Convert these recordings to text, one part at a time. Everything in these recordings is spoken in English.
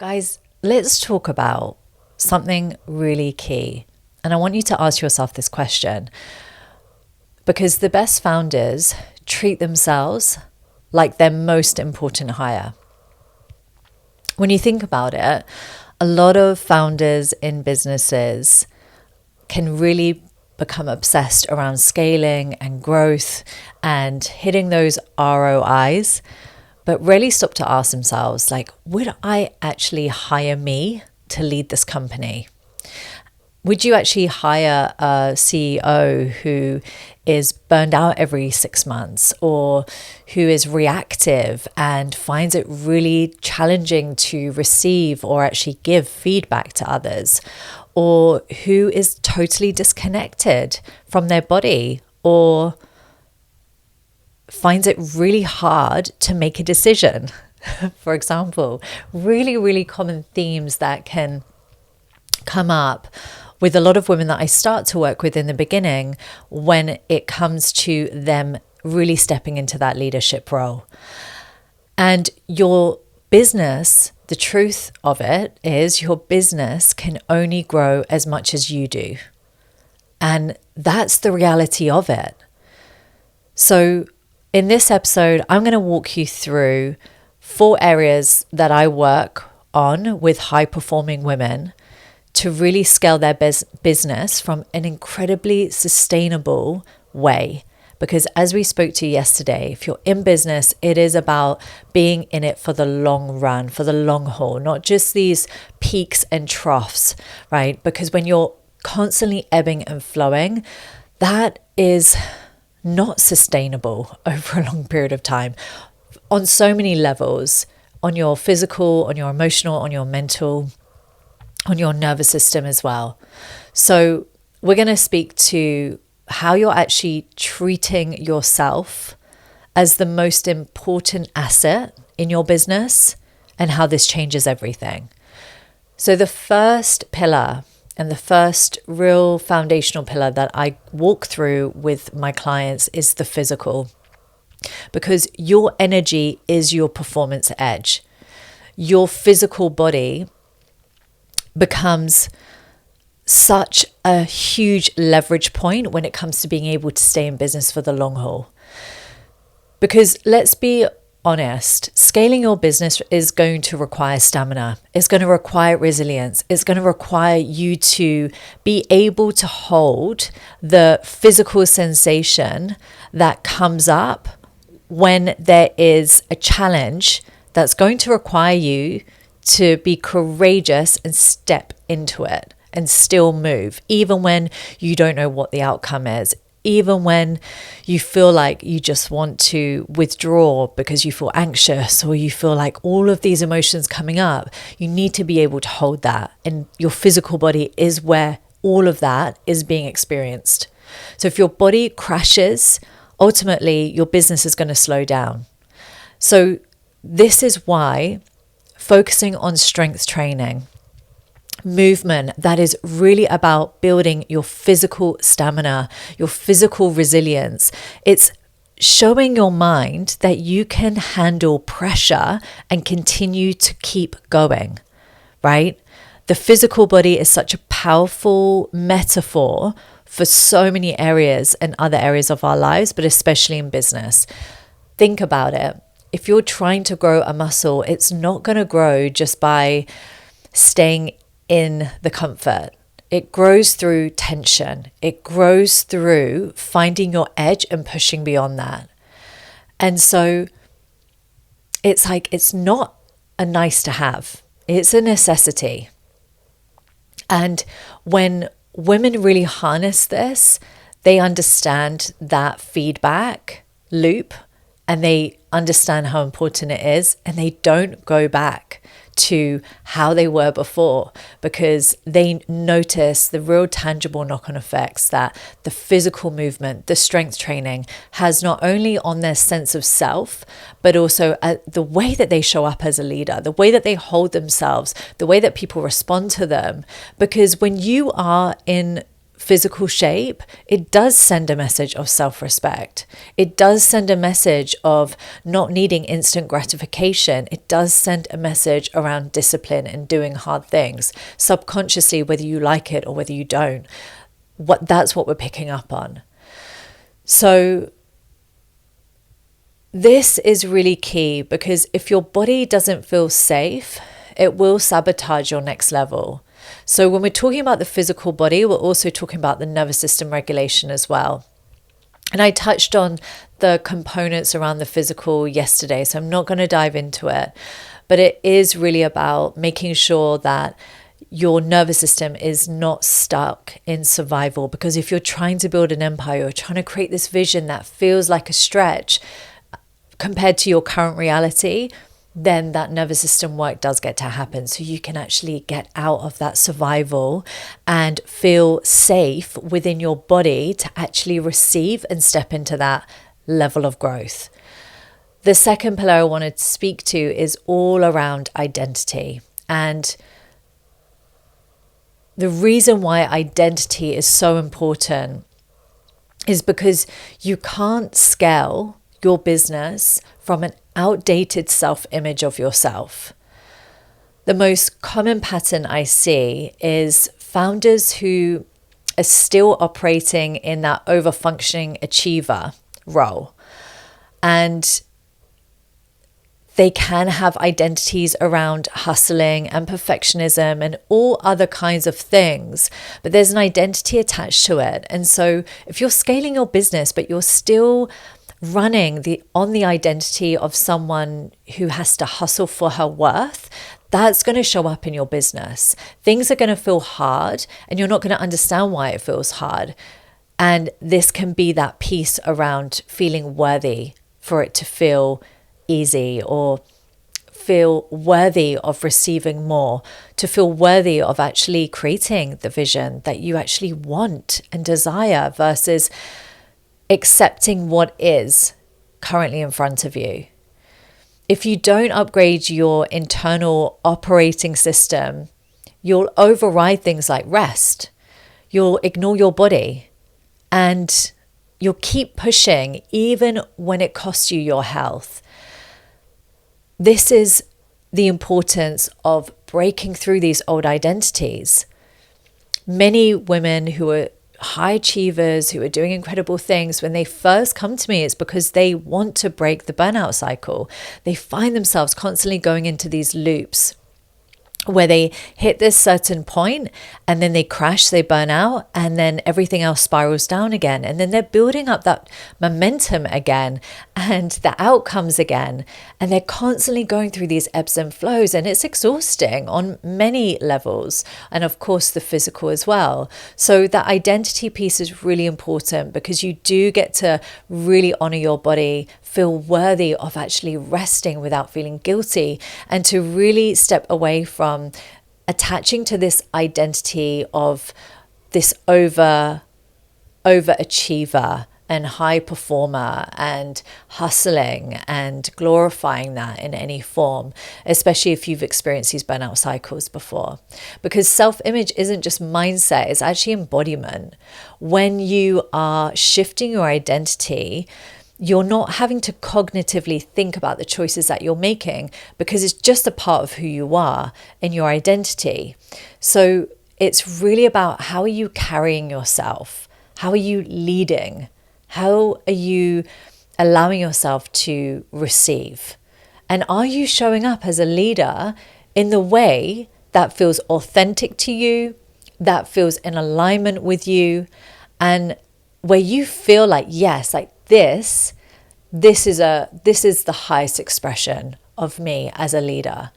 Guys, let's talk about something really key. And I want you to ask yourself this question because the best founders treat themselves like their most important hire. When you think about it, a lot of founders in businesses can really become obsessed around scaling and growth and hitting those ROIs, but really stop to ask themselves, like, would I actually hire me to lead this company? Would you actually hire a CEO who is burned out every 6 months or who is reactive and finds it really challenging to receive or actually give feedback to others, or who is totally disconnected from their body or finds it really hard to make a decision? For example, really, really common themes that can come up with a lot of women that I start to work with in the beginning when it comes to them really stepping into that leadership role. And your business, the truth of it is your business can only grow as much as you do. And that's the reality of it. So in this episode, I'm going to walk you through 4 areas that I work on with high-performing women to really scale their business from an incredibly sustainable way. Because as we spoke to yesterday, if you're in business, it is about being in it for the long run, for the long haul, not just these peaks and troughs, right? Because when you're constantly ebbing and flowing, that is not sustainable over a long period of time on so many levels, on your physical, on your emotional, on your mental, on your nervous system as well. So we're going to speak to how you're actually treating yourself as the most important asset in your business and how this changes everything. So the first pillar and the first real foundational pillar that I walk through with my clients is the physical, because your energy is your performance edge. Your physical body becomes such a huge leverage point when it comes to being able to stay in business for the long haul. Because let's be honest, scaling your business is going to require stamina. It's going to require resilience. It's going to require you to be able to hold the physical sensation that comes up when there is a challenge that's going to require you to be courageous and step into it and still move, even when you don't know what the outcome is. Even when you feel like you just want to withdraw because you feel anxious or you feel like all of these emotions coming up, you need to be able to hold that. And your physical body is where all of that is being experienced. So if your body crashes, ultimately your business is going to slow down. So this is why focusing on strength training, movement that is really about building your physical stamina, your physical resilience. It's showing your mind that you can handle pressure and continue to keep going, right? The physical body is such a powerful metaphor for so many areas and other areas of our lives, but especially in business. Think about it. If you're trying to grow a muscle, it's not going to grow just by staying in the comfort. It grows through tension. It grows through finding your edge and pushing beyond that. And so it's like, it's not a nice to have. It's a necessity. And when women really harness this, they understand that feedback loop and they understand how important it is, and they don't go back to how they were before because they notice the real tangible knock-on effects that the physical movement, the strength training has not only on their sense of self, but also the way that they show up as a leader, the way that they hold themselves, the way that people respond to them. Because when you are in physical shape, it does send a message of self-respect. It does send a message of not needing instant gratification. It does send a message around discipline and doing hard things subconsciously, whether you like it or whether you don't. That's what we're picking up on. So this is really key, because if your body doesn't feel safe, it will sabotage your next level. So when we're talking about the physical body, we're also talking about the nervous system regulation as well. And I touched on the components around the physical yesterday, so I'm not going to dive into it. But it is really about making sure that your nervous system is not stuck in survival. Because if you're trying to build an empire, you're trying to create this vision that feels like a stretch compared to your current reality, then that nervous system work does get to happen. So you can actually get out of that survival and feel safe within your body to actually receive and step into that level of growth. The second pillar I wanted to speak to is all around identity. And the reason why identity is so important is because you can't scale your business from an outdated self-image of yourself. The most common pattern I see is founders who are still operating in that over-functioning achiever role. And they can have identities around hustling and perfectionism and all other kinds of things, but there's an identity attached to it. And so if you're scaling your business, but you're still running on the identity of someone who has to hustle for her worth, that's going to show up in your business. Things are going to feel hard, and you're not going to understand why it feels hard. And this can be that piece around feeling worthy for it to feel easy, or feel worthy of receiving more, to feel worthy of actually creating the vision that you actually want and desire, versus accepting what is currently in front of you. If you don't upgrade your internal operating system, you'll override things like rest. You'll ignore your body, and you'll keep pushing even when it costs you your health. This is the importance of breaking through these old identities. Many women who are high achievers, who are doing incredible things, when they first come to me, it's because they want to break the burnout cycle. They find themselves constantly going into these loops where they hit this certain point and then they crash, they burn out, and then everything else spirals down again. And then they're building up that momentum again and the outcomes again. And they're constantly going through these ebbs and flows, and it's exhausting on many levels. And of course, the physical as well. So that identity piece is really important, because you do get to really honor your body, feel worthy of actually resting without feeling guilty, and to really step away from attaching to this identity of this overachiever and high performer and hustling and glorifying that in any form, especially if you've experienced these burnout cycles before. Because self-image isn't just mindset, it's actually embodiment. When you are shifting your identity, you're not having to cognitively think about the choices that you're making, because it's just a part of who you are and your identity. So it's really about, how are you carrying yourself? How are you leading? How are you allowing yourself to receive? And are you showing up as a leader in the way that feels authentic to you, that feels in alignment with you, and where you feel like, yes, like this is the highest expression of me as a leader,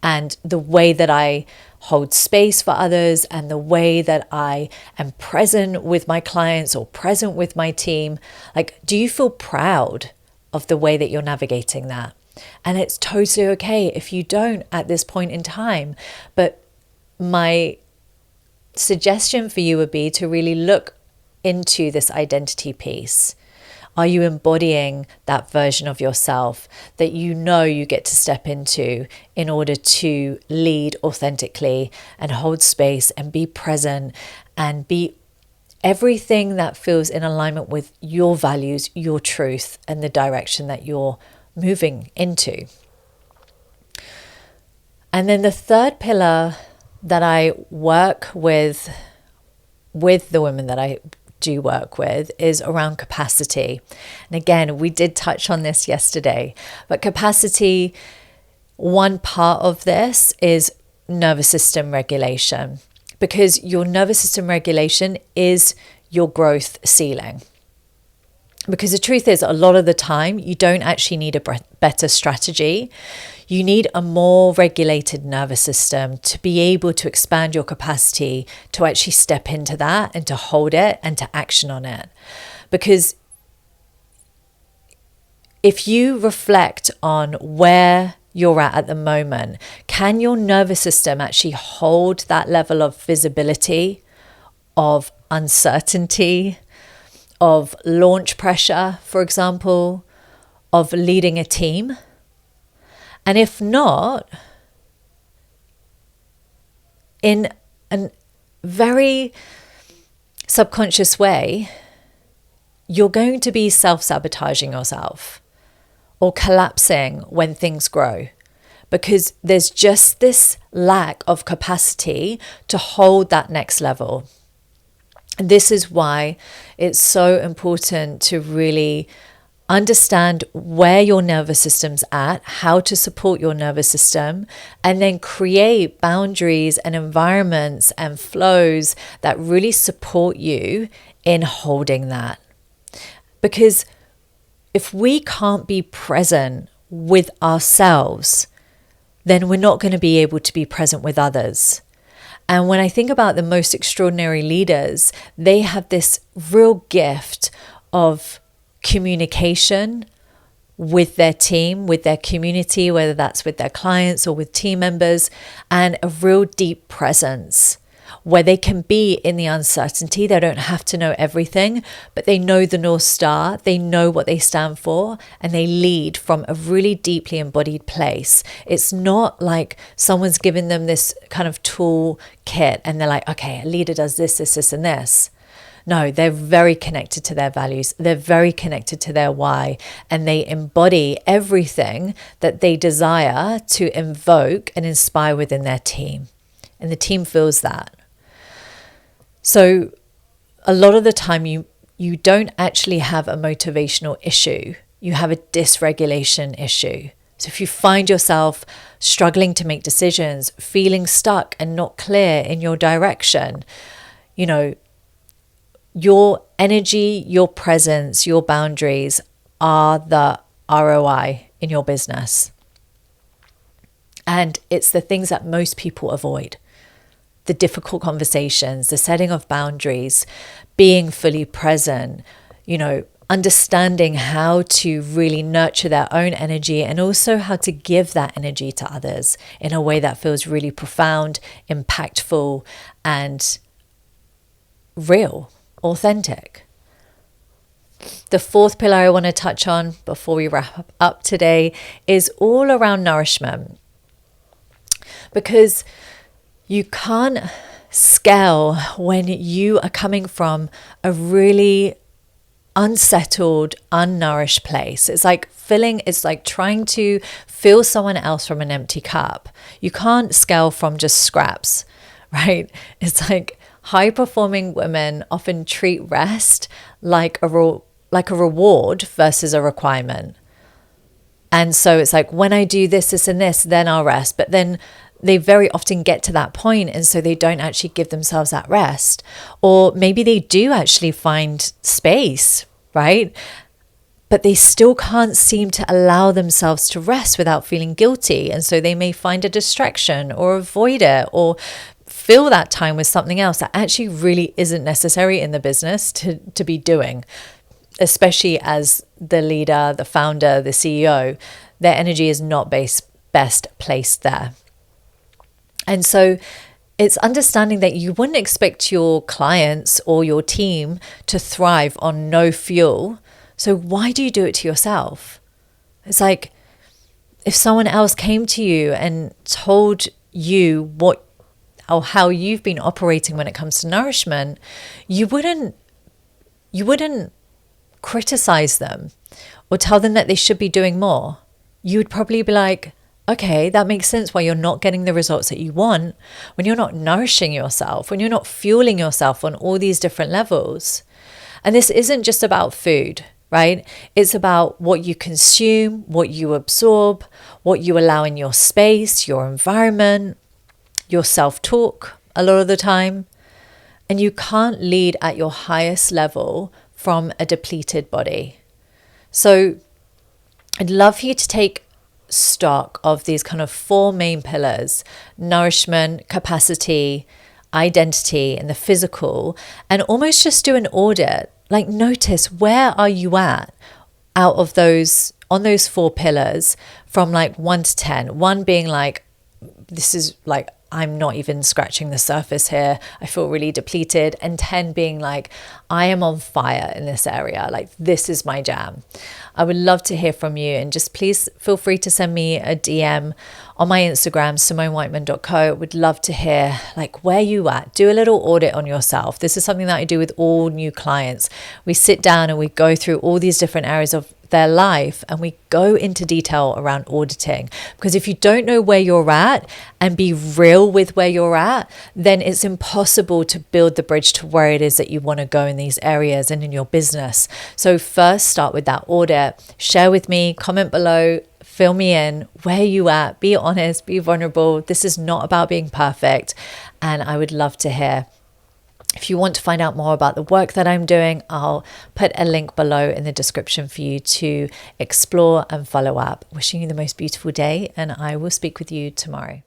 and the way that I hold space for others, and the way that I am present with my clients or present with my team. Like, do you feel proud of the way that you're navigating that? And it's totally okay if you don't at this point in time. But my suggestion for you would be to really look into this identity piece. Are you embodying that version of yourself that you know you get to step into in order to lead authentically and hold space and be present and be everything that feels in alignment with your values, your truth, and the direction that you're moving into. And then the third pillar that I work with the women that I do work with is around capacity. And again, we did touch on this yesterday, but capacity, one part of this is nervous system regulation, because your nervous system regulation is your growth ceiling. Because the truth is, a lot of the time, you don't actually need a better strategy. You need a more regulated nervous system to be able to expand your capacity to actually step into that and to hold it and to action on it. Because if you reflect on where you're at the moment, can your nervous system actually hold that level of visibility, of uncertainty, of launch pressure, for example, of leading a team? And if not, in a very subconscious way, you're going to be self-sabotaging yourself or collapsing when things grow, because there's just this lack of capacity to hold that next level. And this is why it's so important to really understand where your nervous system's at, how to support your nervous system, and then create boundaries and environments and flows that really support you in holding that. Because if we can't be present with ourselves, then we're not going to be able to be present with others. And when I think about the most extraordinary leaders, they have this real gift of communication with their team, with their community, whether that's with their clients or with team members, and a real deep presence where they can be in the uncertainty. They don't have to know everything, but they know the North Star, they know what they stand for, and they lead from a really deeply embodied place. It's not like someone's given them this kind of tool kit and they're like, okay, a leader does this, this, this, and this. No, they're very connected to their values. They're very connected to their why, and they embody everything that they desire to invoke and inspire within their team. And the team feels that. So a lot of the time you don't actually have a motivational issue. You have a dysregulation issue. So if you find yourself struggling to make decisions, feeling stuck and not clear in your direction, your energy, your presence, your boundaries are the ROI in your business. And it's the things that most people avoid. The difficult conversations, the setting of boundaries, being fully present, understanding how to really nurture their own energy and also how to give that energy to others in a way that feels really profound, impactful, and real, authentic. The fourth pillar I want to touch on before we wrap up today is all around nourishment. Because you can't scale when you are coming from a really unsettled, unnourished place. It's like trying to fill someone else from an empty cup. You can't scale from just scraps, right? It's like high-performing women often treat rest like a reward versus a requirement. And so it's like, when I do this, this, and this, then I'll rest. But then they very often get to that point, and so they don't actually give themselves that rest. Or maybe they do actually find space, right? But they still can't seem to allow themselves to rest without feeling guilty. And so they may find a distraction or avoid it or fill that time with something else that actually really isn't necessary in the business to be doing. Especially as the leader, the founder, the CEO, their energy is not best placed there. And so it's understanding that you wouldn't expect your clients or your team to thrive on no fuel. So why do you do it to yourself? It's like if someone else came to you and told you or how you've been operating when it comes to nourishment, you wouldn't criticize them or tell them that they should be doing more. You would probably be like, okay, that makes sense why you're not getting the results that you want when you're not nourishing yourself, when you're not fueling yourself on all these different levels. And this isn't just about food, right? It's about what you consume, what you absorb, what you allow in your space, your environment, your self-talk a lot of the time. And you can't lead at your highest level from a depleted body. So I'd love for you to take stock of these kind of 4 main pillars: nourishment, capacity, identity, and the physical, and almost just do an audit. Like, notice, where are you at out of those, on those 4 pillars, from like 1 to 10, 1 being like, this is like, I'm not even scratching the surface here, I feel really depleted, and 10 being like, I am on fire in this area, like this is my jam. I would love to hear from you, and just please feel free to send me a DM on my Instagram, SimoneWhiteman.co. I would love to hear like where you at. Do a little audit on yourself. This is something that I do with all new clients. We sit down and we go through all these different areas of their life, and we go into detail around auditing, because if you don't know where you're at and be real with where you're at, then it's impossible to build the bridge to where it is that you want to go in these areas and in your business. So first, start with that audit. Share with me, comment below, fill me in, where you at, be honest, be vulnerable. This is not about being perfect, and I would love to hear. If you want to find out more about the work that I'm doing, I'll put a link below in the description for you to explore and follow up. Wishing you the most beautiful day, and I will speak with you tomorrow.